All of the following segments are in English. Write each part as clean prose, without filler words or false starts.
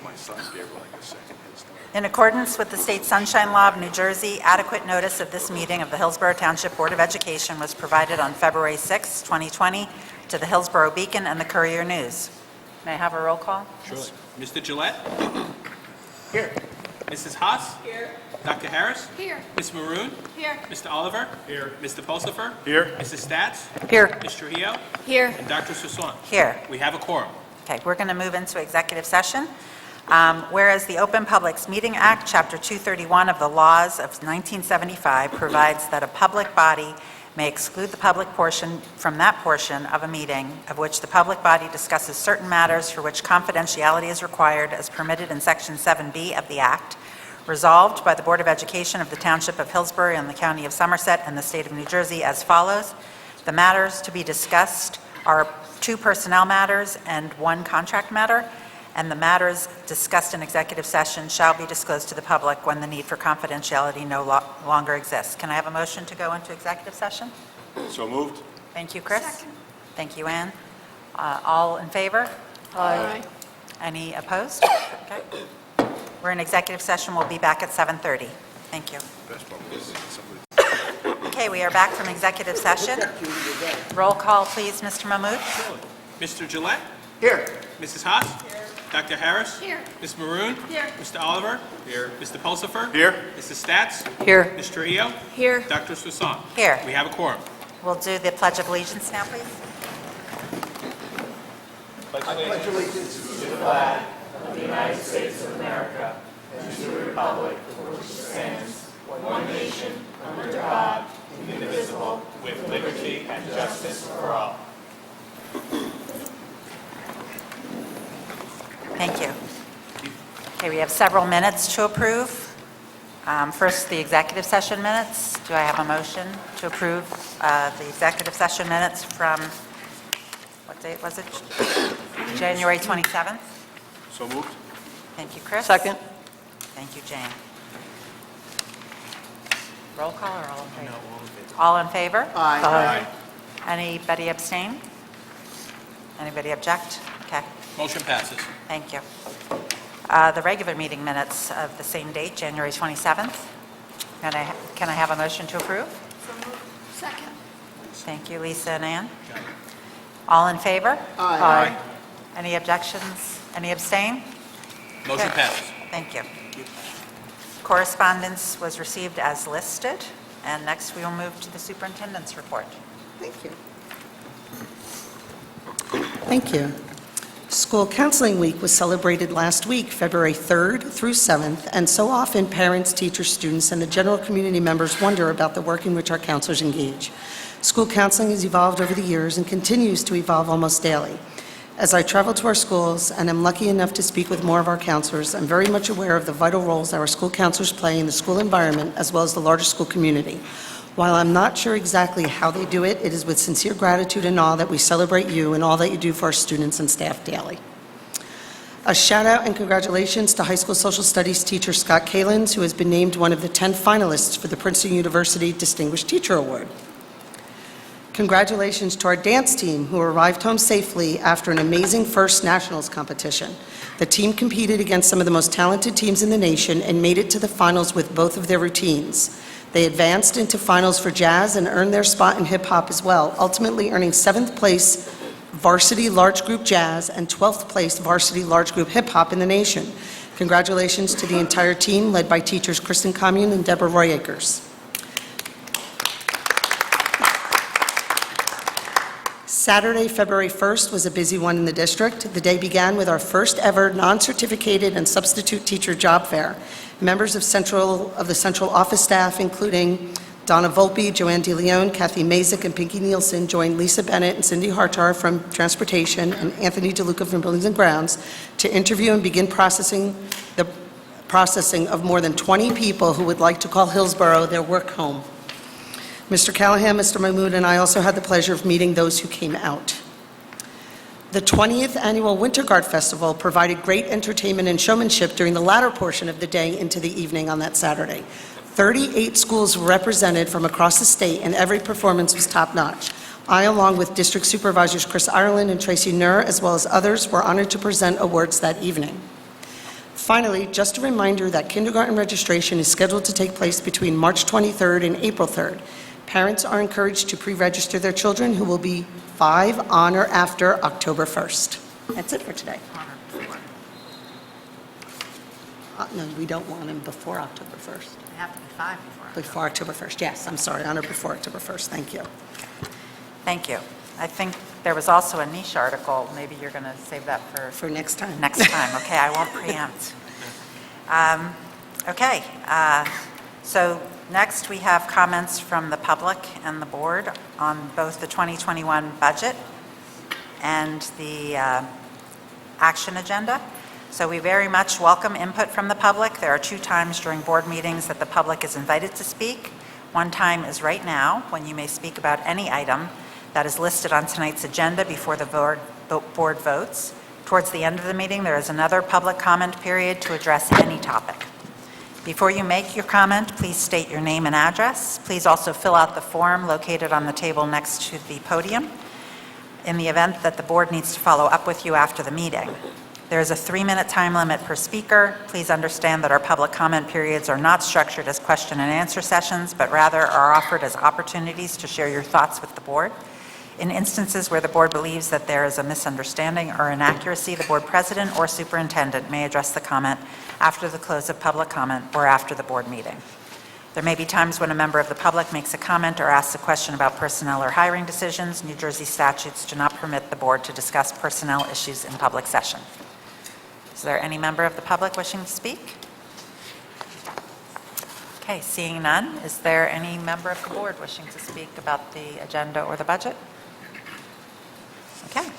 My son's here, like a second head start. In accordance with the State Sunshine Law of New Jersey, adequate notice of this meeting of the Hillsborough Township Board of Education was provided on February 6, 2020, to the Hillsborough Beacon and the Courier News. May I have a roll call? Surely. Mr. Gillette? Here. Mrs. Haas? Here. Dr. Harris? Here. Ms. Maroon? Here. Mr. Oliver? Here. Mr. Pulsifer? Here. Mrs. Stats? Here. Ms. Trujillo? Here. And Dr. Sasson? Here. We have a quorum. Okay, we're going to move into executive session. Whereas the Open Publics Meeting Act, Chapter 231 of the laws of 1975 provides that a public body may exclude the public portion from that portion of a meeting of which the public body discusses certain matters for which confidentiality is required as permitted in Section 7B of the Act, resolved by the Board of Education of the Township of Hillsborough and the County of Somerset and the State of New Jersey as follows. The matters to be discussed are 2 personnel matters and 1 contract matter, and the matters discussed in executive session shall be disclosed to the public when the need for confidentiality no longer exists. Can I have a motion to go into executive session? So moved? Thank you, Chris. Second. Thank you, Ann. All in favor? Aye. Any opposed? Okay. We're in executive session. We'll be back at 7:30. Thank you. Best part is somebody. Okay, we are back from executive session. Roll call, please, Mr. Mahmood. Surely. Mr. Gillette? Here. Mrs. Haas? Here. Dr. Harris? Here. Ms. Maroon? Here. Mr. Oliver? Here. Mr. Pulsifer? Here. Mrs. Stats? Here. Ms. Trujillo? Here. Dr. Sasson? Here. We have a quorum. We'll do the Pledge of Allegiance now, please. With liberty and justice for all. Thank you. Okay, we have several minutes to approve. First, the executive session minutes. Do I have a motion to approve the executive session minutes from, what date was it? January 27th? So moved? Thank you, Chris. Second. Thank you, Jane. Roll call or all in favor? All in favor? Aye. Anybody abstain? Anybody object? Okay, Motion passes. thank you. The regular meeting minutes of the same date, January 27th. Can I have a motion to approve? Second. Thank you, Lisa and Ann. All in favor? Aye. Any objections? Any abstain? Motion Okay. passes. Thank you. Correspondence was received as listed, and next we will move to the superintendent's report. Thank you. Thank you. School Counseling Week was celebrated last week, February 3rd through 7th, and so often parents, teachers, students, and the general community members wonder about the work in which our counselors engage. School counseling has evolved over the years and continues to evolve almost daily. As I travel to our schools and am lucky enough to speak with more of our counselors, I'm very much aware of the vital roles our school counselors play in the school environment as well as the larger school community. While I'm not sure exactly how they do it, it is with sincere gratitude and awe that we celebrate you and all that you do for our students and staff daily. A shout out and congratulations to high school social studies teacher Scott Kalins, who has been named one of the 10 finalists for the Princeton University Distinguished Teacher Award. Congratulations to our dance team, who arrived home safely after an amazing first nationals competition. The team competed against some of the most talented teams in the nation and made it to the finals with both of their routines. They advanced into finals for jazz and earned their spot in hip hop as well, ultimately earning 7th place varsity large group jazz and 12th place varsity large group hip hop in the nation. Congratulations to the entire team, led by teachers Kristen Commune and Deborah Royakers. Saturday, February 1st was a busy one in the district. The day began with our first ever non-certificated and substitute teacher job fair. Members of the central office staff, including Donna Volpe, Joanne DeLeon, Kathy Mazik, and Pinky Nielsen, joined Lisa Bennett and Cindy Hartar from Transportation and Anthony DeLuca from Buildings and Grounds to interview and begin processing of more than 20 people who would like to call Hillsborough their work home. Mr. Callahan, Mr. Mahmood, and I also had the pleasure of meeting those who came out. The 20th Annual Winter Guard Festival provided great entertainment and showmanship during the latter portion of the day into the evening on that Saturday. 38 schools were represented from across the state, and every performance was top-notch. I, along with District Supervisors Chris Ireland and Tracy Nur, as well as others, were honored to present awards that evening. Finally, just a reminder that kindergarten registration is scheduled to take place between March 23rd and April 3rd. Parents are encouraged to pre-register their children who will be 5 on or after October 1st. That's it for today. No, we don't want them before October 1st. They have to be 5 before. Before October 1st, yes, I'm sorry, on or before October 1st, thank you. Thank you. I think there was also a niche article. Maybe you're going to save that For next time. next time. Okay, I won't preempt. Okay, so next we have comments from the public and the board on both the 2021 budget and the action agenda. So we very much welcome input from the public. There are 2 times during board meetings that the public is invited to speak. One time is right now, when you may speak about any item that is listed on tonight's agenda before the board votes. Towards the end of the meeting, there is another public comment period to address any topic. Before you make your comment, please state your name and address. Please also fill out the form located on the table next to the podium. In the event that the board needs to follow up with you after the meeting, there is a 3-minute time limit per speaker. Please understand that our public comment periods are not structured as question and answer sessions, but rather are offered as opportunities to share your thoughts with the board. In instances where the board believes that there is a misunderstanding or inaccuracy, the board president or superintendent may address the comment after the close of public comment or after the board meeting. There may be times when a member of the public makes a comment or asks a question about personnel or hiring decisions. New Jersey statutes do not permit the board to discuss personnel issues in public session. Is there any member of the public wishing to speak? Okay, seeing none, is there any member of the board wishing to speak about the agenda or the budget? Okay,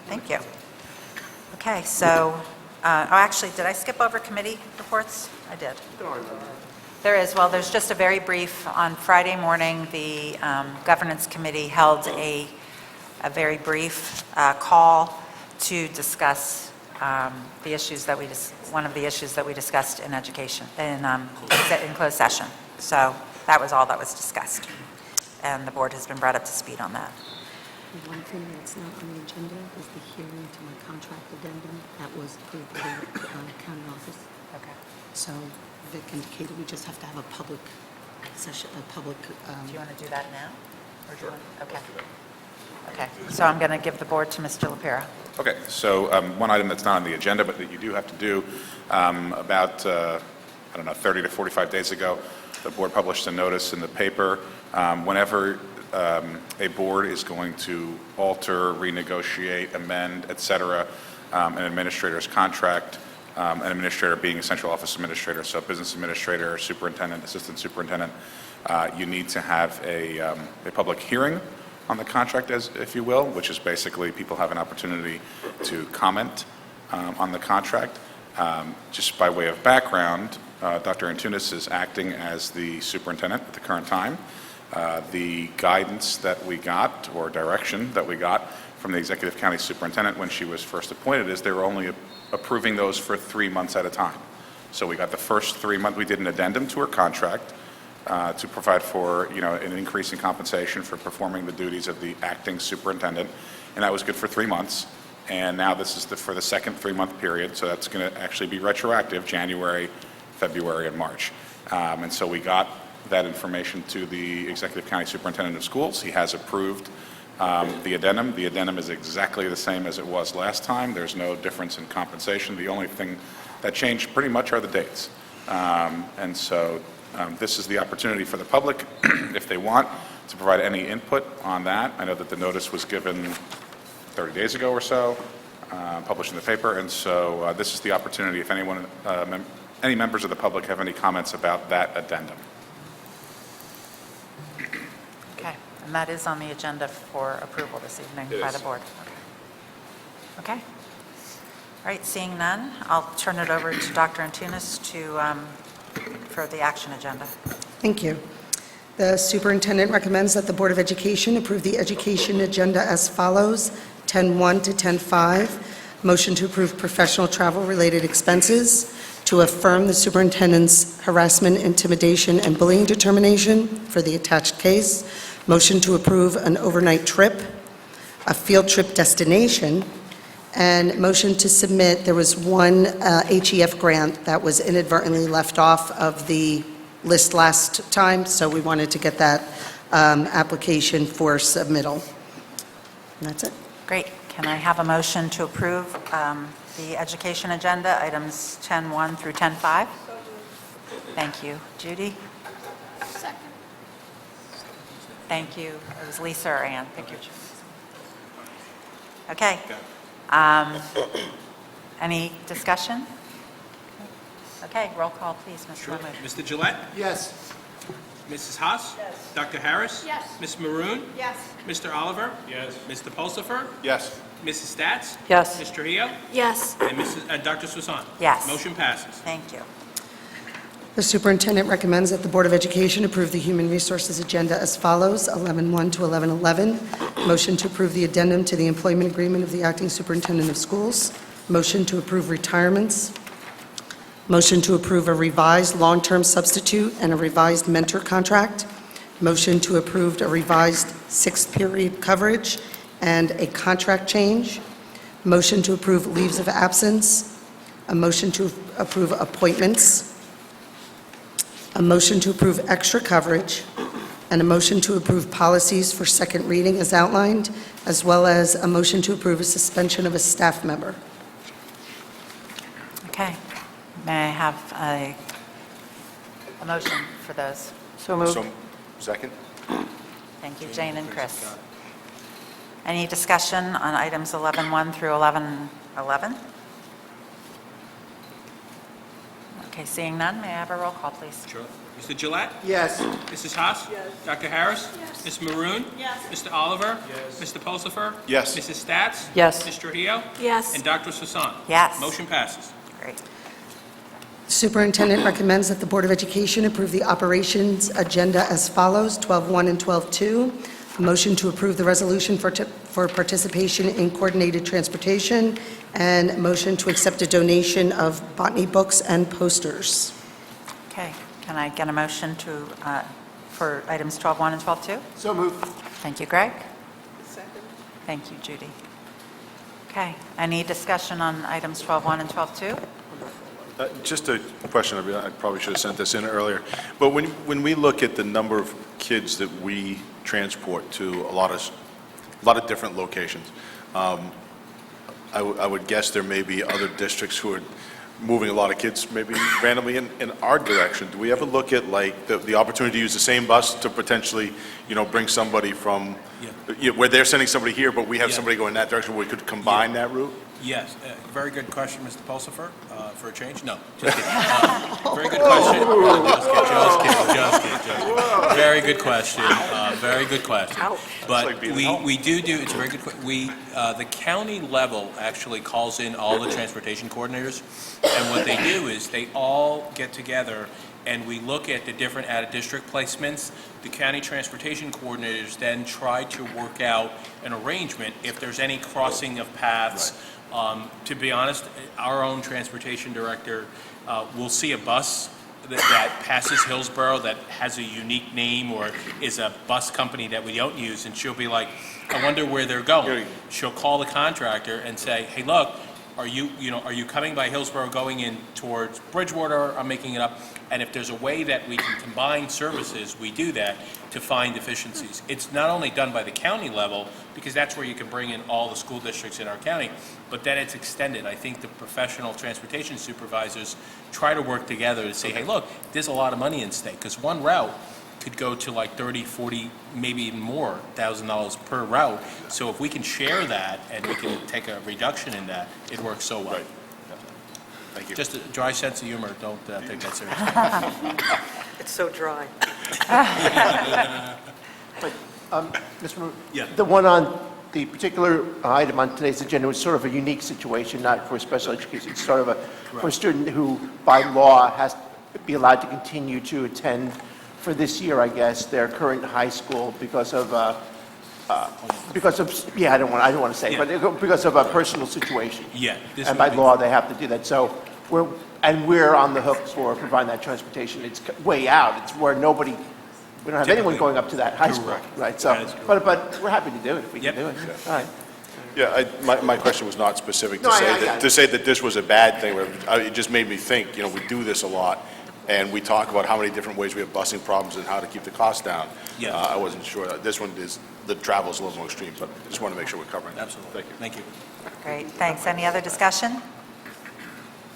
thank you. Okay, so, actually, did I skip over committee reports? I did. There is, well, there's just a very brief, on Friday morning, the Governance Committee held a very brief call to discuss the issues that one of the issues that we discussed in education, in closed session. So that was all that was discussed. And the board has been brought up to speed on that. One thing that's not on the agenda is the hearing to my contract addendum that was approved by the county office. Okay. So Vic indicated we just have to have a public session, a public... Do you want to do that now? Or do you want, okay. Okay, so I'm going to give the board to Mr. LaPira. Okay, so one item that's not on the agenda, but that you do have to do, about, 30 to 45 days ago, the board published a notice in the paper. Whenever a board is going to alter, renegotiate, amend, et cetera, an administrator's contract, an administrator being a central office administrator, so business administrator, superintendent, assistant superintendent, you need to have a public hearing on the contract, as if you will, which is basically people have an opportunity to comment on the contract. Just by way of background, Dr. Antunes is acting as the superintendent at the current time. The guidance that we got, or direction that we got from the executive county superintendent when she was first appointed, is they were only approving those for 3 months at a time. So we got the first 3 months, we did an addendum to her contract to provide for, an increase in compensation for performing the duties of the acting superintendent, and that was good for 3 months. And now this is for the second 3-month period, so that's going to actually be retroactive, January, February, and March. And so we got that information to the executive county superintendent of schools. He has approved the addendum. The addendum is exactly the same as it was last time. There's no difference in compensation. The only thing that changed pretty much are the dates. And so this is the opportunity for the public, if they want, to provide any input on that. I know that the notice was given 30 days ago or so, published in the paper, and so this is the opportunity if anyone, any members of the public have any comments about that addendum. Okay, and that is on the agenda for approval this evening by the board. Okay. All right, seeing none, I'll turn it over to Dr. Antunes for the action agenda. Thank you. The superintendent recommends that the Board of Education approve the education agenda as follows: 10.1 to 10.5, motion to approve professional travel-related expenses, to affirm the superintendent's harassment, intimidation, and bullying determination for the attached case, Motion to approve an overnight trip, a field trip destination, and motion to submit, there was one HEF grant that was inadvertently left off of the list last time, so we wanted to get that application for submittal. And that's it. Great. Can I have a motion to approve the education agenda, items 10.1 through 10.5? Thank you. Judy? Second. Thank you. It was Lisa or Ann. Pick your choice. Okay. Any discussion? Okay, roll call, please, Mr. Mahmood. Mr. Gillette? Yes. Mrs. Haas? Yes. Dr. Harris? Yes. Ms. Maroon? Yes. Mr. Oliver? Yes. Mr. Pulsifer? Yes. Mrs. Stats? Yes. Mr. Trujillo? Yes. And Dr. Swasan? Yes. Motion passes. Thank you. The superintendent recommends that the Board of Education approve the Human Resources Agenda as follows, 11.1 to 11.11. Motion to approve the addendum to the employment agreement of the acting superintendent of schools. Motion to approve retirements. Motion to approve a revised long-term substitute and a revised mentor contract. Motion to approve a revised sixth period coverage and a contract change. Motion to approve leaves of absence. A motion to approve appointments. A motion to approve extra coverage, and a motion to approve policies for second reading as outlined, as well as a motion to approve a suspension of a staff member. Okay. May I have a motion for those? So moved. Second? Thank you, Jane and Chris. Any discussion on items 11.1 through 11.11? Okay, seeing none, may I have a roll call, please? Sure. Mr. Gillette? Yes. Mrs. Haas? Yes. Dr. Harris? Yes. Ms. Maroon? Yes. Mr. Oliver? Yes. Mr. Pulsifer? Yes. Mrs. Stats? Yes. Mr. Trujillo? Yes. And Dr. Swasan? Yes. Motion passes. Great. Superintendent recommends that the Board of Education approve the operations agenda as follows, 12.1 and 12.2. A motion to approve the resolution for participation in coordinated transportation, and a motion to accept a donation of botany books and posters. Okay, can I get a motion to, for items 12.1 and 12.2? So moved. Thank you, Greg. Second. Thank you, Judy. Okay, any discussion on items 12.1 and 12.2? Just a question, I probably should have sent this in earlier, but when we look at the number of kids that we transport to a lot of different locations, I would guess there may be other districts who are moving a lot of kids maybe randomly in our direction. Do we ever look at like the opportunity to use the same bus to potentially, bring somebody from, where they're sending somebody here, but we have Yeah. somebody going that direction, where we could combine that route? Yes, very good question, Mr. Pulsifer, for a change. No, just kidding. Very good question. Just kidding. Very good question, very good question. But like being at home. we do, it's a very good, the county level actually calls in all the transportation coordinators, and what they do is they all get together and we look at the different out-of-district placements. The county transportation coordinators then try to work out an arrangement if there's any crossing of paths. To be honest, our own transportation director will see a bus that passes Hillsborough that has a unique name or is a bus company that we don't use, and she'll be like, I wonder where they're going. She'll call the contractor and say, hey, look, are you coming by Hillsborough going in towards Bridgewater? I'm making it up. And if there's a way that we can combine services, we do that to find efficiencies. It's not only done by the county level, because that's where you can bring in all the school districts in our county, but then it's extended. I think the professional transportation supervisors try to work together to say, hey, look, there's a lot of money in stake, because one route could go to like 30, 40, maybe even more $1,000 per route. So if we can share that and we can take a reduction in that, it works so well. Right. Thank you. Just a dry sense of humor, don't take that seriously. It's so dry. Mr. Maroon? Yeah. The one on, the particular item on today's agenda was sort of a unique situation, not for special education. It's sort of for a student who, by law, has to be allowed to continue to attend for this year, I guess, their current high school because of, yeah, I don't want to say, Yeah. but because of a personal situation. Yeah. this And would by be- law, they have to do that. So we're on the hook for providing that transportation. It's way out. It's where nobody We don't have anyone Typically. going up to that high school, Correct. right? So, That is correct. but we're happy to do it if we can Yep. do it. All right. Yeah, my question was not specific No, to I say got that, it. to say that this was a bad thing. It just made me think, we do this a lot, and we talk about how many different ways we have busing problems and how to keep the costs down. Yeah. I wasn't sure. This one is, the travel's a little more extreme, but I just want to make sure we're covering it. Absolutely. Thank you. Thank you. Great, thanks. Any other discussion?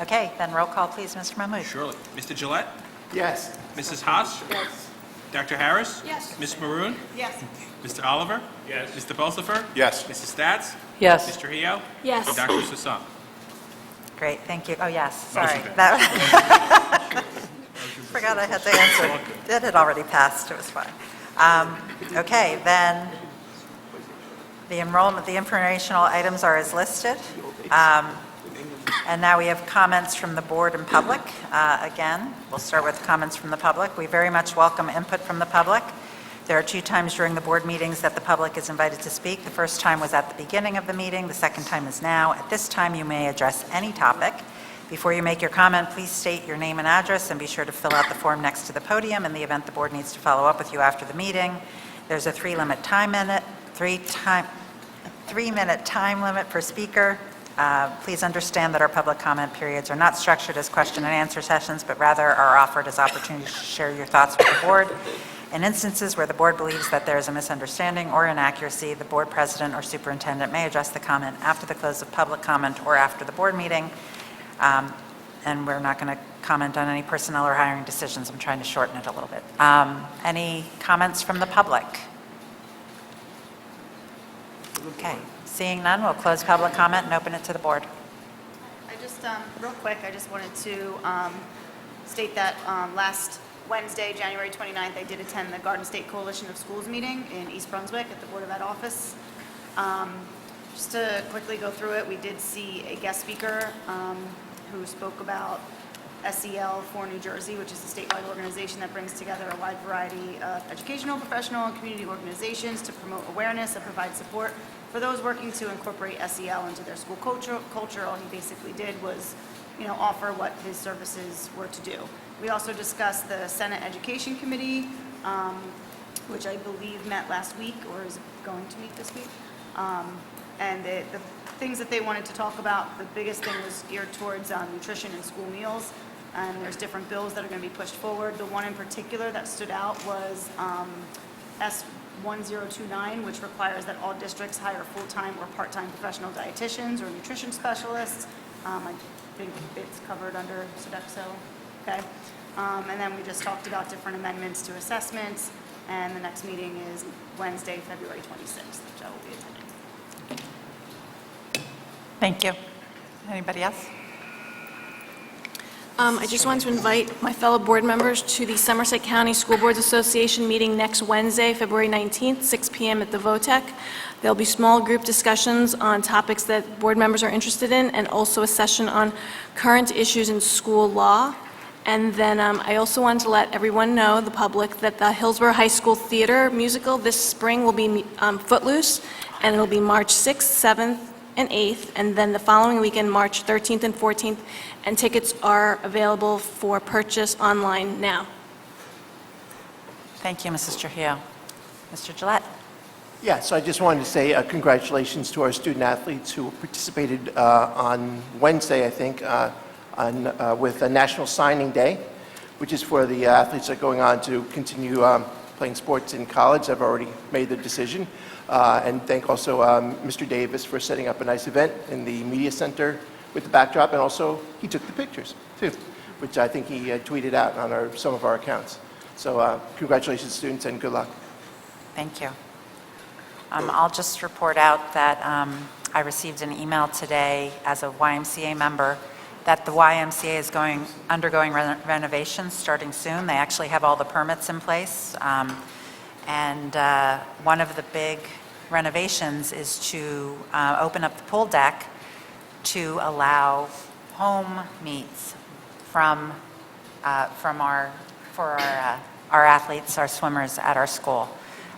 Okay, then roll call, please, Mr. Mahmood. Surely. Mr. Gillette? Yes. Mrs. Haas? Yes. Dr. Harris? Yes. Ms. Maroon? Yes. Mr. Oliver? Yes. Mr. Bolsifer? Yes. Mrs. Stats? Yes. Mr. Hio? Yes. And Dr. Sasan? Great, thank you. Oh, yes, sorry. Motion That- Forgot I had to answer. It had already passed, it was fine. Okay, then, the enrollment, the informational items are as listed. And now we have comments from the board and public. Again, we'll start with comments from the public. We very much welcome input from the public. There are 2 times during the board meetings that the public is invited to speak. The first time was at the beginning of the meeting, the second time is now. At this time, you may address any topic. Before you make your comment, please state your name and address, and be sure to fill out the form next to the podium. In the event the board needs to follow up with you after the meeting, there's a 3-minute time limit per speaker. Please understand that our public comment periods are not structured as question and answer sessions, but rather are offered as opportunities to share your thoughts with the board. In instances where the board believes that there is a misunderstanding or inaccuracy, the board president or superintendent may address the comment after the close of public comment or after the board meeting. And we're not going to comment on any personnel or hiring decisions. I'm trying to shorten it a little bit. Any comments from the public? Okay, seeing none, we'll close public comment and open it to the board. I just, real quick, I just wanted to state that last Wednesday, January 29th, I did attend the Garden State Coalition of Schools meeting in East Brunswick at the Board of Ed office. Just to quickly go through it, we did see a guest speaker who spoke about SEL for New Jersey, which is a statewide organization that brings together a wide variety of educational, professional, and community organizations to promote awareness and provide support for those working to incorporate SEL into their school culture. All he basically did was, offer what his services were to do. We also discussed the Senate Education Committee, which I believe met last week or is going to meet this week. And the things that they wanted to talk about, the biggest thing was geared towards nutrition and school meals. And there's different bills that are going to be pushed forward. The one in particular that stood out was S1029, which requires that all districts hire full-time or part-time professional dietitians or nutrition specialists. I think it's covered under Sodexo. Okay. And then we just talked about different amendments to assessments. And the next meeting is Wednesday, February 26th, which I will be attending. Thank you. Anybody else? I just wanted to invite my fellow board members to the Somerset County School Boards Association meeting next Wednesday, February 19th, 6 p.m. at the VOTEC. There'll be small group discussions on topics that board members are interested in, and also a session on current issues in school law. And then I also wanted to let everyone know, the public, that the Hillsborough High School Theater musical this spring will be Footloose, and it'll be March 6th, 7th, and 8th, and then the following weekend, March 13th and 14th, and tickets are available for purchase online now. Thank you, Mrs. Trujillo. Mr. Gillette? Yeah, so I just wanted to say congratulations to our student athletes who participated on Wednesday, I think, with a National Signing Day, which is for the athletes that are going on to continue playing sports in college. I've already made the decision. And thank also Mr. Davis for setting up a nice event in the media center with the backdrop, and also he took the pictures too, which I think he tweeted out on some of our accounts. So congratulations, students, and good luck. Thank you. I'll just report out that I received an email today as a YMCA member that the YMCA is undergoing renovations starting soon. They actually have all the permits in place. And one of the big renovations is to open up the pool deck to allow home meets for our athletes, our swimmers at our school,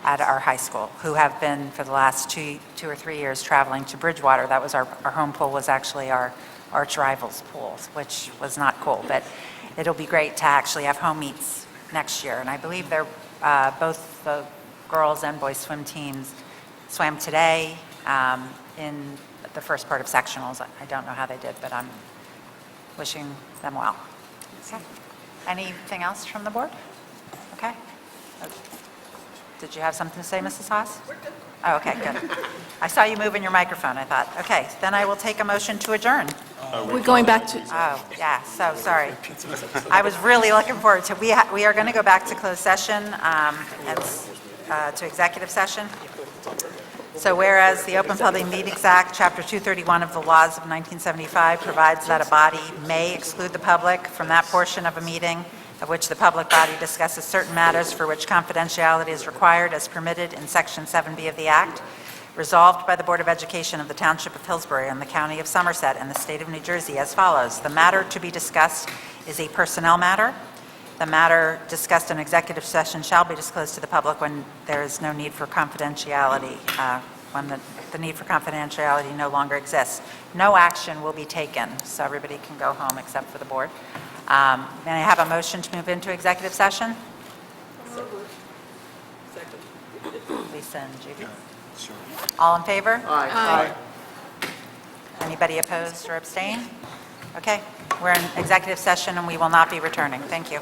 at our high school, who have been for the last two or 3 years traveling to Bridgewater. That was our home pool was actually our arch rivals pools, which was not cool, but it'll be great to actually have home meets next year. And I believe they're both the girls and boys swim teams swam today in the first part of sectionals. I don't know how they did, but I'm wishing them well. Okay. Anything else from the board? Okay. Did you have something to say, Mrs. Haas? Oh, okay, good. I saw you moving your microphone, I thought. Okay, then I will take a motion to adjourn. We're going back to, Oh, yeah, so sorry. I was really looking forward to, we are going to go back to closed session, to executive session. So whereas the Open Public Meetings Act, Chapter 231 of the laws of 1975 provides that a body may exclude the public from that portion of a meeting of which the public body discusses certain matters for which confidentiality is required as permitted in Section 7B of the Act, resolved by the Board of Education of the Township of Hillsborough and the County of Somerset and the State of New Jersey as follows. The matter to be discussed is a personnel matter. The matter discussed in executive session shall be disclosed to the public when there is no need for confidentiality, when the need for confidentiality no longer exists. No action will be taken, so everybody can go home except for the board. May I have a motion to move into executive session? Lisa and Judy? All in favor? Aye. Anybody opposed or abstain? Okay, we're in executive session and we will not be returning. Thank you.